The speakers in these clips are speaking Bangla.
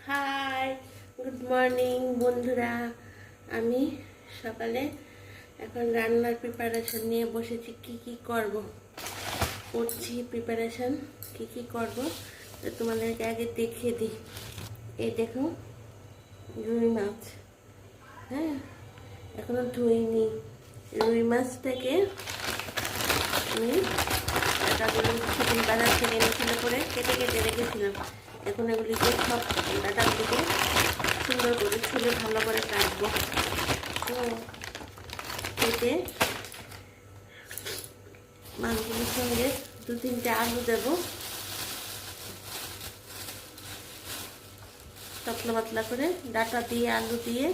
হাই, গুড মর্নিং বন্ধুরা। আমি সকালে এখন রান্নার প্রিপারেশন নিয়ে বসেছি। কি করব করছি প্রিপারেশন, কি করব তো তোমাদেরকে আগে দেখিয়ে দিই। এই দেখো, রুই মাছ। হ্যাঁ, এখনো ধুইনি। রুই মাছটাকে আমি ডাটাগুলো সেদিন বাজার থেকে এনেছিল করে কেটে কেটে রেখেছিলাম। এখন এগুলিকে সব ডাটাগুলিকে সুন্দর করে ছুলে ভালো করে কাটবো। তো কেটে মাছগুলির সঙ্গে 2-3টে আলু দেবো, পাতলা পাতলা করে ডাটা দিয়ে আলু দিয়ে।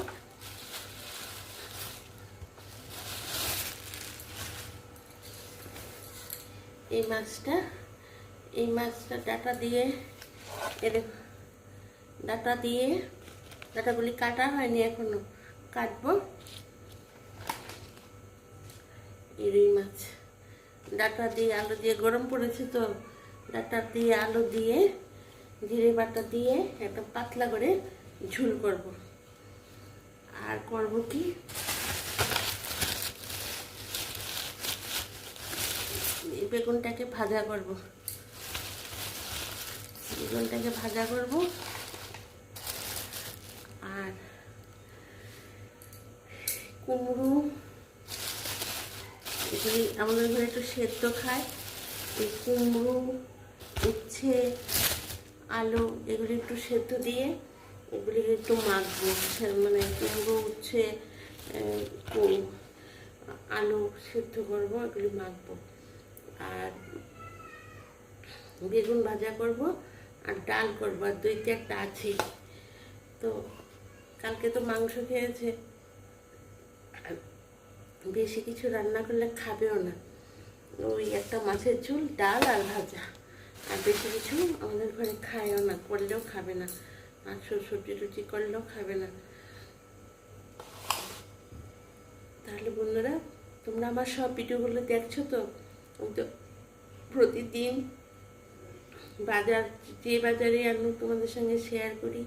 এই মাছটা ডাটা দিয়ে ডাটাগুলি কাটা হয়নি এখনো, কাটবো। এই রুই মাছ ডাটা দিয়ে আলু দিয়ে, গরম পড়েছে তো, ডাটা দিয়ে আলু দিয়ে জিরে বাটা দিয়ে একটা পাতলা করে ঝোল করব। আর করব কি, বেগুনটাকে ভাজা করব। আর কুমড়ো, এগুলি আমাদের ঘরে একটু সেদ্ধ খায়। এই কুমড়ো, উচ্ছে, আলু এগুলি একটু সেদ্ধ দিয়ে এগুলিকে একটু মাখবো। মানে কুমড়ো, উচ্ছে, আলু সেদ্ধ করবো, এগুলি মাখবো। আর বেগুন ভাজা করব, আর ডাল করবো, আর 2-4টা আছে। তো কালকে তো মাংস খেয়েছে, বেশি কিছু রান্না করলে খাবেও না। ওই একটা মাছের ঝোল, ডাল আর ভাজা, আর বেশি কিছু আমাদের ঘরে খায়ও না, করলেও খাবে না। আর সবজি টুচি করলেও খাবে না। তাহলে বন্ধুরা, তোমরা আমার সব ভিডিওগুলো দেখছো তো? তো প্রতিদিন বাজারে আমি তোমাদের সঙ্গে শেয়ার করি।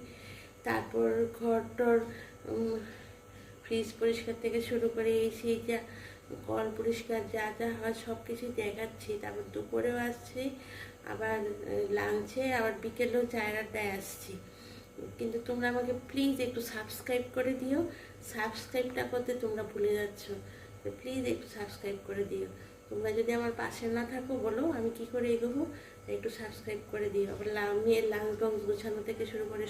তারপর ঘরটর, ফ্রিজ পরিষ্কার থেকে শুরু করে সেই যা কল পরিষ্কার যা যা হয় সব কিছুই দেখাচ্ছি। তারপর দুপুরেও আসছি, আবার লাঞ্চে, আবার বিকেলেও চায়ের আড্ডায় আসছি। কিন্তু তোমরা আমাকে প্লিজ একটু সাবস্ক্রাইব করে দিও। সাবস্ক্রাইবটা করতে তোমরা ভুলে যাচ্ছ, প্লিজ একটু সাবস্ক্রাইব করে দিও। তোমরা যদি আমার পাশে না থাকো, বলো আমি কি করে এগোবো। একটু সাবস্ক্রাইব করে দিও। আবার মেয়ের লাঞ্চ বক্স গোছানো থেকে শুরু করে